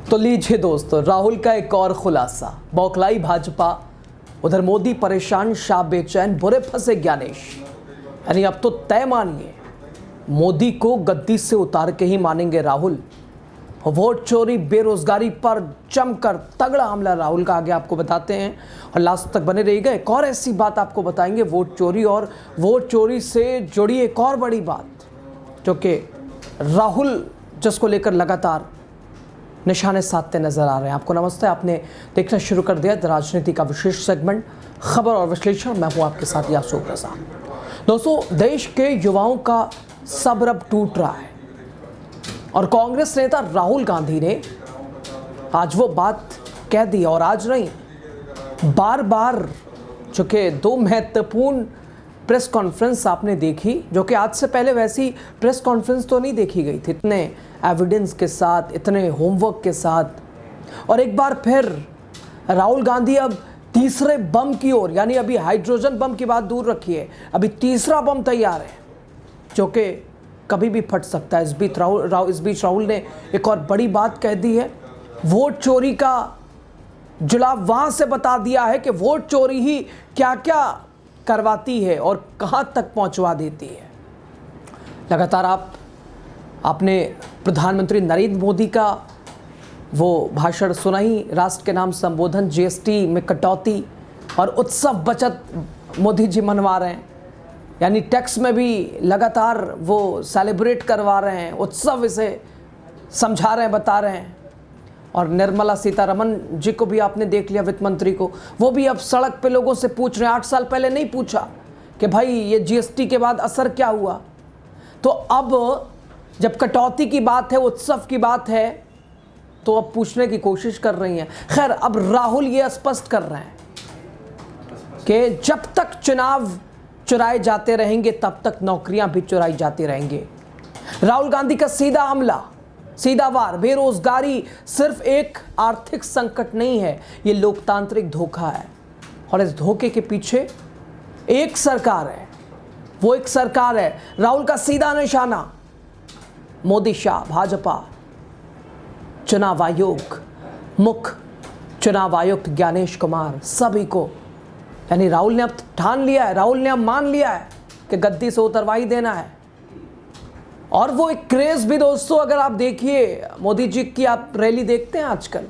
तो लीजिए दोस्तों, राहुल का एक और खुलासा। बौखलाई भाजपा, उधर मोदी परेशान, शाह बेचैन, बुरे फंसे ज्ञानेश। यानी अब तो तय मानिए, मोदी को गद्दी से उतार के ही मानेंगे राहुल। वोट चोरी, बेरोजगारी पर जमकर तगड़ा हमला राहुल का, आगे आपको बताते हैं और लास्ट तक बने रहिएगा। एक और ऐसी बात आपको बताएंगे, वोट चोरी और वोट चोरी से जुड़ी एक और बड़ी बात, जो कि राहुल जिसको लेकर लगातार निशाने साधते नजर आ रहे हैं। आपको नमस्ते, आपने देखना शुरू कर दिया राजनीति का विशेष सेगमेंट खबर और विश्लेषण। मैं हूं आपके साथ यासूर प्रसाद। दोस्तों, देश के युवाओं का सब्र अब टूट रहा है और कांग्रेस नेता राहुल गांधी ने आज वो बात कह दी, और आज नहीं, बार बार, चूँकि दो महत्वपूर्ण प्रेस कॉन्फ्रेंस आपने देखी, जो कि आज से पहले वैसी प्रेस कॉन्फ्रेंस तो नहीं देखी गई थी, इतने एविडेंस के साथ, इतने होमवर्क के साथ। और एक बार फिर राहुल गांधी अब तीसरे बम की ओर, यानी अभी हाइड्रोजन बम की बात दूर रखिए, अभी तीसरा बम तैयार है जो कि कभी भी फट सकता है। इस बीच राहुल ने एक और बड़ी बात कह दी है। वोट चोरी का जुलाब वहाँ से बता दिया है कि वोट चोरी ही क्या क्या करवाती है और कहाँ तक पहुँचवा देती है। लगातार आपने प्रधानमंत्री नरेंद्र मोदी का वो भाषण सुना ही, राष्ट्र के नाम संबोधन, जीएसटी में कटौती और उत्सव बचत मोदी जी मनवा रहे हैं। यानी टैक्स में भी लगातार वो सेलिब्रेट करवा रहे हैं, उत्सव इसे समझा रहे हैं, बता रहे हैं। और निर्मला सीतारमण जी को भी आपने देख लिया, वित्त मंत्री को, वो भी अब सड़क पे लोगों से पूछ रहे हैं। 8 साल पहले नहीं पूछा कि भाई ये जीएसटी के बाद असर क्या हुआ, तो अब जब कटौती की बात है, उत्सव की बात है, तो अब पूछने की कोशिश कर रही हैं। खैर, अब राहुल ये स्पष्ट कर रहे हैं कि जब तक चुनाव चुराए जाते रहेंगे तब तक नौकरियां भी चुराई जाती रहेंगी। राहुल गांधी का सीधा हमला, सीधा वार। बेरोजगारी सिर्फ एक आर्थिक संकट नहीं है, ये लोकतांत्रिक धोखा है, और इस धोखे के पीछे एक सरकार है, वो एक सरकार है। राहुल का सीधा निशाना मोदी, शाह, भाजपा, चुनाव आयोग, मुख्य चुनाव आयुक्त ज्ञानेश कुमार, सभी को। यानी राहुल ने अब ठान लिया है, राहुल ने अब मान लिया है कि गद्दी से उतरवा ही देना है। और वो एक क्रेज भी दोस्तों, अगर आप देखिए मोदी जी की, आप रैली देखते हैं आजकल?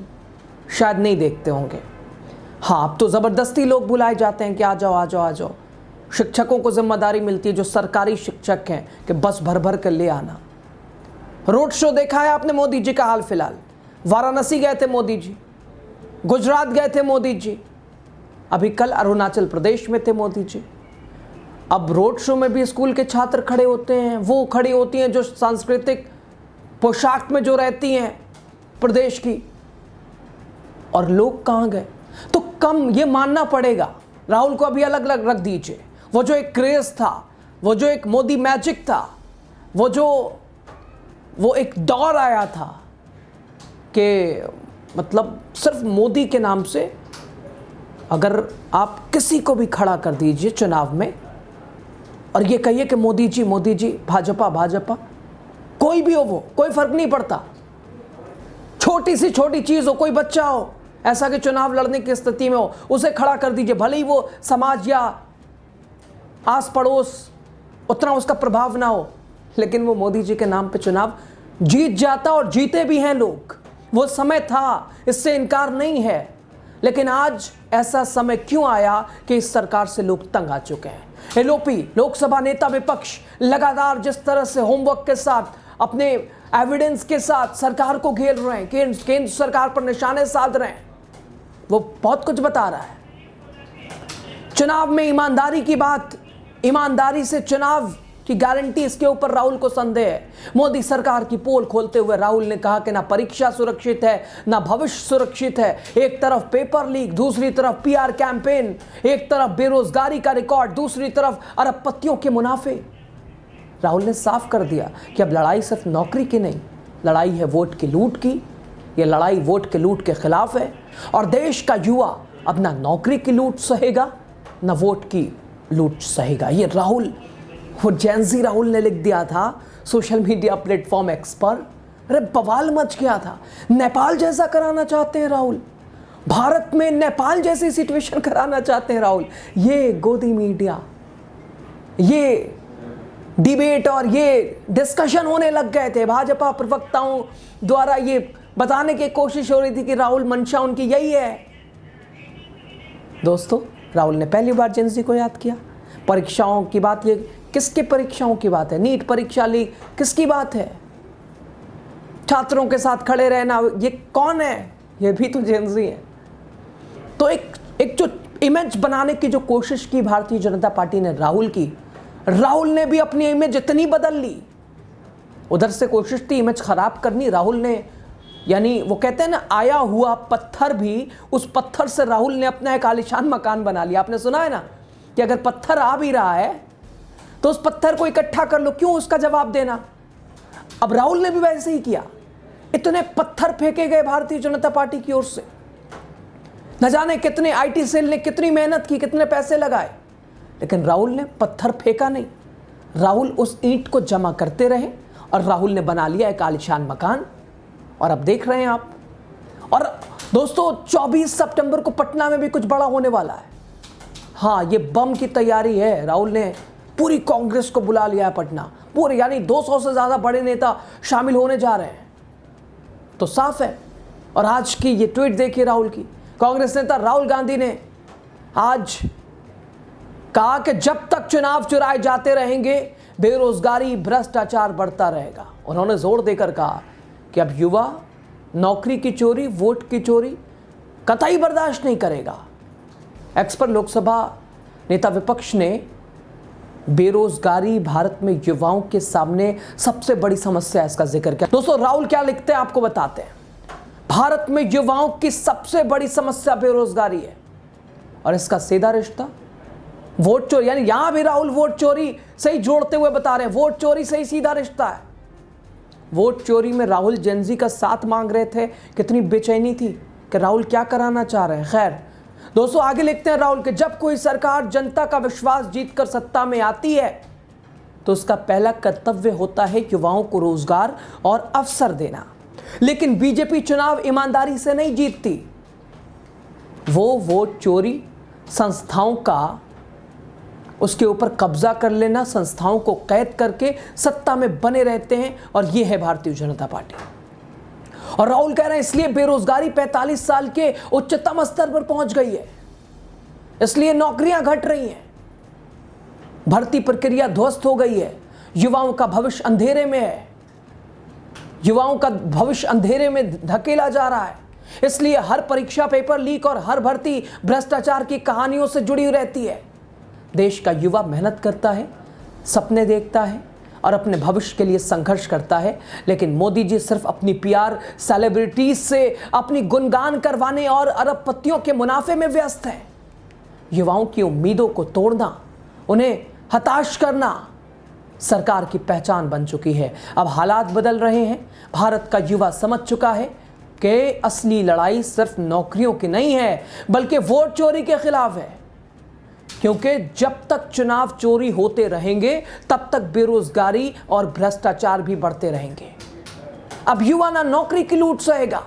शायद नहीं देखते होंगे। हाँ, अब तो ज़बरदस्ती लोग बुलाए जाते हैं कि आ जाओ आ जाओ आ जाओ। शिक्षकों को जिम्मेदारी मिलती है, जो सरकारी शिक्षक हैं, कि बस भर भर कर ले आना। रोड शो देखा है आपने मोदी जी का? हाल फिलहाल वाराणसी गए थे मोदी जी, गुजरात गए थे मोदी जी, अभी कल अरुणाचल प्रदेश में थे मोदी जी। अब रोड शो में भी स्कूल के छात्र खड़े होते हैं, वो खड़ी होती हैं जो सांस्कृतिक पोशाक में जो रहती हैं प्रदेश की, और लोग कहाँ गए? तो कम ये मानना पड़ेगा, राहुल को अभी अलग अलग रख दीजिए। वो जो एक क्रेज था, वो जो एक मोदी मैजिक था, वो एक दौर आया था कि मतलब सिर्फ मोदी के नाम से अगर आप किसी को भी खड़ा कर दीजिए चुनाव में और ये कहिए कि मोदी जी भाजपा भाजपा, कोई भी हो, वो कोई फर्क नहीं पड़ता। छोटी सी छोटी चीज़ हो, कोई बच्चा हो ऐसा कि चुनाव लड़ने की स्थिति में हो, उसे खड़ा कर दीजिए, भले ही वो समाज या आस पड़ोस उतना उसका प्रभाव ना हो, लेकिन वो मोदी जी के नाम पे चुनाव जीत जाता, और जीते भी हैं लोग। वो समय था, इससे इनकार नहीं है, लेकिन आज ऐसा समय क्यों आया कि इस सरकार से लोग तंग आ चुके हैं। एलओपी, लोकसभा नेता विपक्ष, लगातार जिस तरह से होमवर्क के साथ, अपने एविडेंस के साथ सरकार को घेर रहे हैं, केंद्र सरकार पर निशाने साध रहे हैं, वो बहुत कुछ बता रहा है। चुनाव में ईमानदारी की बात, ईमानदारी से चुनाव की गारंटी, इसके ऊपर राहुल को संदेह है। मोदी सरकार की पोल खोलते हुए राहुल ने कहा कि ना परीक्षा सुरक्षित है, ना भविष्य सुरक्षित है। एक तरफ पेपर लीक, दूसरी तरफ पीआर कैंपेन, एक तरफ बेरोजगारी का रिकॉर्ड, दूसरी तरफ अरबपतियों के मुनाफे। राहुल ने साफ कर दिया कि अब लड़ाई सिर्फ नौकरी की नहीं, लड़ाई है वोट की लूट की। ये लड़ाई वोट के लूट के खिलाफ है, और देश का युवा अब ना नौकरी की लूट सहेगा, ना वोट की लूट सहेगा। ये राहुल, वो जैनजी राहुल ने लिख दिया था सोशल मीडिया प्लेटफॉर्म एक्स पर, अरे बवाल मच गया था। नेपाल जैसा कराना चाहते हैं राहुल, भारत में नेपाल जैसी सिचुएशन कराना चाहते हैं राहुल। ये गोदी मीडिया, ये डिबेट और ये डिस्कशन होने लग गए थे। भाजपा प्रवक्ताओं द्वारा ये बताने की कोशिश हो रही थी कि राहुल मंशा उनकी यही है। दोस्तों, राहुल ने पहली बार जेनजी को याद किया। परीक्षाओं की बात, ये किसके परीक्षाओं की बात है? नीट परीक्षा ली, किसकी बात है? छात्रों के साथ खड़े रहना, ये कौन है? ये भी तो जेनजी है। तो एक जो इमेज बनाने की जो कोशिश की भारतीय जनता पार्टी ने राहुल की, राहुल ने भी अपनी इमेज इतनी बदल ली। उधर से कोशिश थी इमेज खराब करनी, राहुल ने, यानी वो कहते हैं ना, आया हुआ पत्थर भी, उस पत्थर से राहुल ने अपना एक आलीशान मकान बना लिया। आपने सुना है ना कि अगर पत्थर आ भी रहा है तो उस पत्थर को इकट्ठा कर लो, क्यों उसका जवाब देना। अब राहुल ने भी वैसे ही किया। इतने पत्थर फेंके गए भारतीय जनता पार्टी की ओर से, न जाने कितने आईटी सेल ने कितनी मेहनत की, कितने पैसे लगाए, लेकिन राहुल ने पत्थर फेंका नहीं। राहुल उस ईंट को जमा करते रहे और राहुल ने बना लिया एक आलीशान मकान। और अब देख रहे हैं आप। और दोस्तों, 24 सितंबर को पटना में भी कुछ बड़ा होने वाला है। हाँ, ये बम की तैयारी है। राहुल ने पूरी कांग्रेस को बुला लिया है पटना, पूरे, यानी 200 से ज़्यादा बड़े नेता शामिल होने जा रहे हैं। तो साफ है। और आज की ये ट्वीट देखिए राहुल की। कांग्रेस नेता राहुल गांधी ने आज कहा कि जब तक चुनाव चुराए जाते रहेंगे, बेरोजगारी, भ्रष्टाचार बढ़ता रहेगा। उन्होंने जोर देकर कहा कि अब युवा नौकरी की चोरी, वोट की चोरी कतई बर्दाश्त नहीं करेगा। एक्स पर लोकसभा नेता विपक्ष ने बेरोजगारी भारत में युवाओं के सामने सबसे बड़ी समस्या है, इसका जिक्र किया। दोस्तों, राहुल क्या लिखते हैं आपको बताते हैं। भारत में युवाओं की सबसे बड़ी समस्या बेरोजगारी है और इसका सीधा रिश्ता वोट चोरी, यानी यहां भी राहुल वोट चोरी से ही जोड़ते हुए बता रहे हैं, वोट चोरी से ही सीधा रिश्ता है। वोट चोरी में राहुल जेनजी का साथ मांग रहे थे। कितनी बेचैनी थी कि राहुल क्या कराना चाह रहे हैं। खैर दोस्तों, आगे लिखते हैं राहुल के, जब कोई सरकार जनता का विश्वास जीतकर सत्ता में आती है तो उसका पहला कर्तव्य होता है युवाओं को रोजगार और अवसर देना। लेकिन बीजेपी चुनाव ईमानदारी से नहीं जीतती। वो वोट चोरी, संस्थाओं का उसके ऊपर कब्जा कर लेना, संस्थाओं को कैद करके सत्ता में बने रहते हैं। और ये है भारतीय जनता पार्टी। और राहुल कह रहे हैं इसलिए बेरोजगारी 45 साल के उच्चतम स्तर पर पहुंच गई है, इसलिए नौकरियां घट रही हैं, भर्ती प्रक्रिया ध्वस्त हो गई है, युवाओं का भविष्य अंधेरे में है, युवाओं का भविष्य अंधेरे में धकेला जा रहा है। इसलिए हर परीक्षा पेपर लीक और हर भर्ती भ्रष्टाचार की कहानियों से जुड़ी रहती है। देश का युवा मेहनत करता है, सपने देखता है और अपने भविष्य के लिए संघर्ष करता है, लेकिन मोदी जी सिर्फ अपनी पीआर सेलिब्रिटीज से अपनी गुणगान करवाने और अरबपतियों के मुनाफे में व्यस्त हैं। युवाओं की उम्मीदों को तोड़ना, उन्हें हताश करना सरकार की पहचान बन चुकी है। अब हालात बदल रहे हैं। भारत का युवा समझ चुका है कि असली लड़ाई सिर्फ नौकरियों की नहीं है, बल्कि वोट चोरी के खिलाफ है। क्योंकि जब तक चुनाव चोरी होते रहेंगे, तब तक बेरोजगारी और भ्रष्टाचार भी बढ़ते रहेंगे। अब युवा ना नौकरी की लूट सहेगा,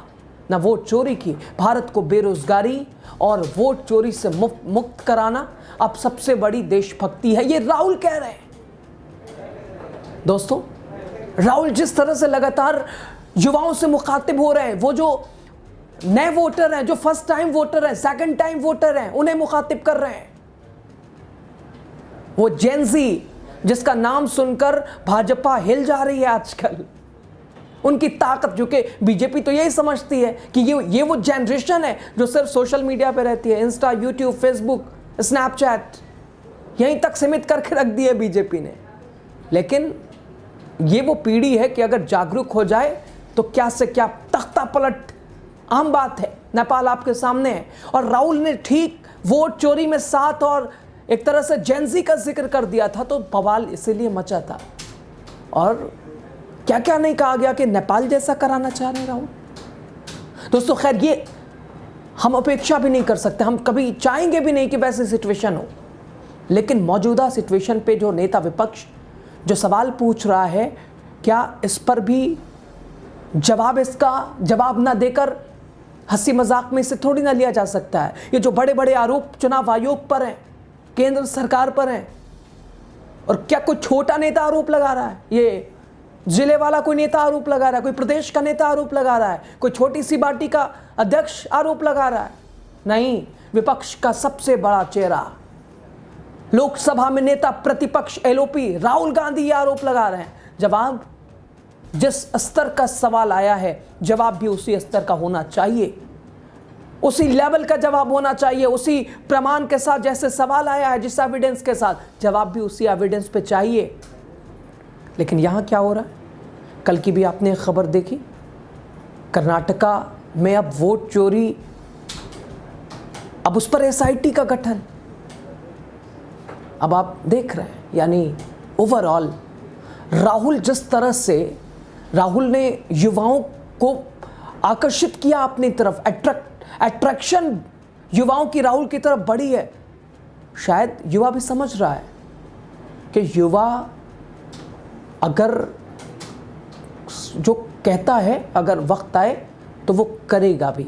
ना वोट चोरी की। भारत को बेरोजगारी और वोट चोरी से मुक्त कराना अब सबसे बड़ी देशभक्ति है, ये राहुल कह रहे हैं। दोस्तों, राहुल जिस तरह से लगातार युवाओं से मुखातिब हो रहे हैं, वो जो नए वोटर हैं, जो फर्स्ट टाइम वोटर हैं, सेकंड टाइम वोटर हैं, उन्हें मुखातिब कर रहे हैं। वो जेनजी जिसका नाम सुनकर भाजपा हिल जा रही है आजकल, उनकी ताकत, जो कि बीजेपी तो यही समझती है कि ये वो जनरेशन है जो सिर्फ सोशल मीडिया पे रहती है, इंस्टा, यूट्यूब, फेसबुक, स्नैपचैट, यहीं तक सीमित करके रख दी है बीजेपी ने। लेकिन ये वो पीढ़ी है कि अगर जागरूक हो जाए तो क्या से क्या तख्ता पलट आम बात है। नेपाल आपके सामने है। और राहुल ने ठीक वोट चोरी में साथ और एक तरह से जेनजी का जिक्र कर दिया था, तो बवाल इसीलिए मचा था। और क्या क्या नहीं कहा गया कि नेपाल जैसा कराना चाह रहे हैं राहुल। दोस्तों, खैर ये हम अपेक्षा भी नहीं कर सकते, हम कभी चाहेंगे भी नहीं कि वैसी सिचुएशन हो। लेकिन मौजूदा सिचुएशन पे जो नेता विपक्ष जो सवाल पूछ रहा है, क्या इस पर भी इसका जवाब ना देकर हंसी मजाक में इसे थोड़ी ना लिया जा सकता है। ये जो बड़े बड़े आरोप चुनाव आयोग पर हैं, केंद्र सरकार पर हैं, और क्या कोई छोटा नेता आरोप लगा रहा है? ये जिले वाला कोई नेता आरोप लगा रहा है, कोई प्रदेश का नेता आरोप लगा रहा है, कोई छोटी सी पार्टी का अध्यक्ष आरोप लगा रहा है? नहीं, विपक्ष का सबसे बड़ा चेहरा, लोकसभा में नेता प्रतिपक्ष एलओपी राहुल गांधी ये आरोप लगा रहे हैं। जवाब जिस स्तर का सवाल आया है, जवाब भी उसी स्तर का होना चाहिए, उसी लेवल का जवाब होना चाहिए, उसी प्रमाण के साथ जैसे सवाल आया है, जिस एविडेंस के साथ, जवाब भी उसी एविडेंस पे चाहिए। लेकिन यहां क्या हो रहा है? कल की भी आपने खबर देखी, कर्नाटका में अब वोट चोरी, अब उस पर एसआईटी का गठन। अब आप देख रहे हैं, यानी ओवरऑल राहुल जिस तरह से राहुल ने युवाओं को आकर्षित किया अपनी तरफ, अट्रैक्शन युवाओं की राहुल की तरफ बढ़ी है। शायद युवा भी समझ रहा है कि युवा अगर जो कहता है, अगर वक्त आए तो वो करेगा भी।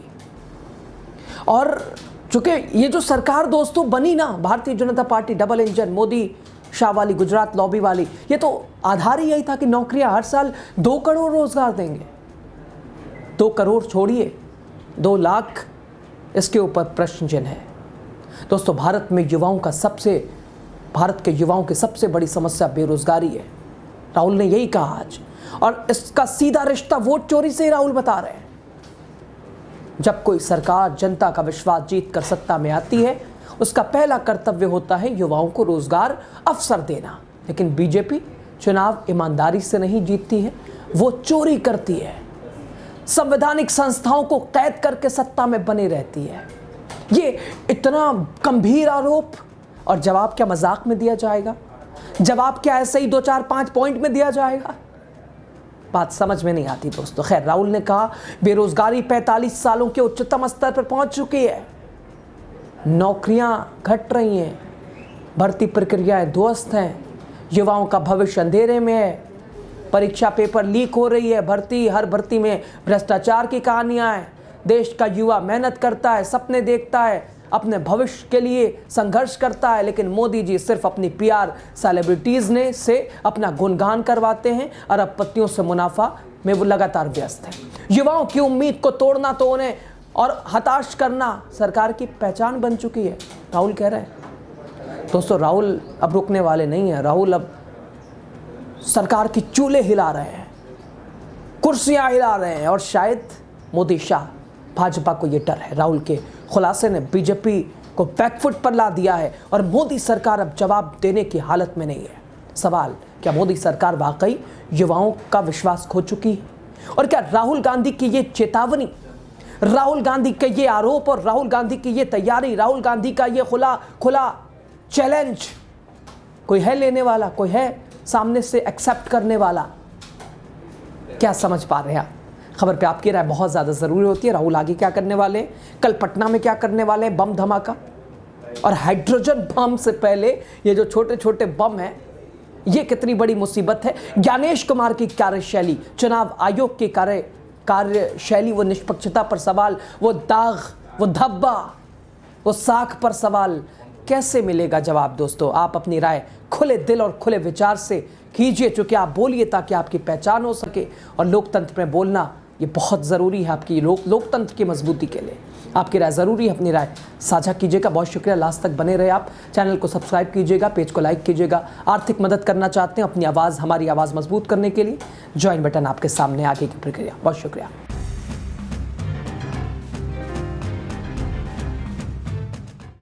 और चूंकि ये जो सरकार दोस्तों बनी ना, Bharatiya Janata party double engine, Modi Shah वाली, गुजरात लॉबी वाली, ये तो आधार ही यही था कि नौकरियां हर साल 2 करोड़ रोजगार देंगे। 2 करोड़ छोड़िए, 2 लाख, इसके ऊपर प्रश्न चिन्ह है। दोस्तों, भारत के युवाओं की सबसे बड़ी समस्या बेरोजगारी है। राहुल ने यही कहा आज, और इसका सीधा रिश्ता वोट चोरी से ही राहुल बता रहे हैं। जब कोई सरकार जनता का विश्वास जीत कर सत्ता में आती है, उसका पहला कर्तव्य होता है युवाओं को रोजगार अवसर देना। लेकिन बीजेपी चुनाव ईमानदारी से नहीं जीतती है, वो चोरी करती है, संवैधानिक संस्थाओं को कैद करके सत्ता में बनी रहती है। ये इतना गंभीर आरोप, और जवाब क्या मजाक में दिया जाएगा? जवाब क्या ऐसे ही 2, 4, 5 पॉइंट में दिया जाएगा? बात समझ में नहीं आती दोस्तों। खैर, राहुल ने कहा बेरोजगारी 45 सालों के उच्चतम स्तर पर पहुंच चुकी है, नौकरियां घट रही हैं, भर्ती प्रक्रियाएं ध्वस्त हैं, युवाओं का भविष्य अंधेरे में है, परीक्षा पेपर लीक हो रही है, हर भर्ती में भ्रष्टाचार की कहानियां हैं। देश का युवा मेहनत करता है, सपने देखता है, अपने भविष्य के लिए संघर्ष करता है, लेकिन मोदी जी सिर्फ अपनी पीआर सेलिब्रिटीज ने से अपना गुणगान करवाते हैं, अरबपतियों से मुनाफा में वो लगातार व्यस्त है। युवाओं की उम्मीद को तोड़ना तो उन्हें और हताश करना सरकार की पहचान बन चुकी है, राहुल कह रहे हैं। दोस्तों, राहुल अब रुकने वाले नहीं हैं। राहुल अब सरकार की चूल्हे हिला रहे हैं, कुर्सियां हिला रहे हैं, और शायद मोदी शाह भाजपा को ये डर है। राहुल के खुलासे ने बीजेपी को बैकफुट पर ला दिया है, और मोदी सरकार अब जवाब देने की हालत में नहीं है। सवाल, क्या मोदी सरकार वाकई युवाओं का विश्वास खो चुकी है? और क्या राहुल गांधी की ये चेतावनी, राहुल गांधी के ये आरोप, और राहुल गांधी की ये तैयारी, राहुल गांधी का ये खुला चैलेंज, कोई है लेने वाला? कोई है सामने से एक्सेप्ट करने वाला? क्या समझ पा रहे हैं आप? खबर पे आपकी राय बहुत ज़्यादा ज़रूरी होती है। राहुल आगे क्या करने वाले हैं, कल पटना में क्या करने वाले हैं, बम धमाका, और हाइड्रोजन बम से पहले ये जो छोटे छोटे बम हैं, ये कितनी बड़ी मुसीबत है। ज्ञानेश कुमार की कार्यशैली, चुनाव आयोग की कार्यशैली, वो निष्पक्षता पर सवाल, वो दाग, वो धब्बा, वो साख पर सवाल, कैसे मिलेगा जवाब? दोस्तों, आप अपनी राय खुले दिल और खुले विचार से कीजिए, चूँकि आप बोलिए ताकि आपकी पहचान हो सके, और लोकतंत्र में बोलना ये बहुत ज़रूरी है आपकी लोकतंत्र की मजबूती के लिए। आपकी राय ज़रूरी है, अपनी राय साझा कीजिएगा। बहुत शुक्रिया, लास्ट तक बने रहे आप। चैनल को सब्सक्राइब कीजिएगा, पेज को लाइक कीजिएगा। आर्थिक मदद करना चाहते हैं अपनी आवाज़, हमारी आवाज़ मजबूत करने के लिए, ज्वाइन बटन आपके सामने, आगे की प्रक्रिया। बहुत शुक्रिया।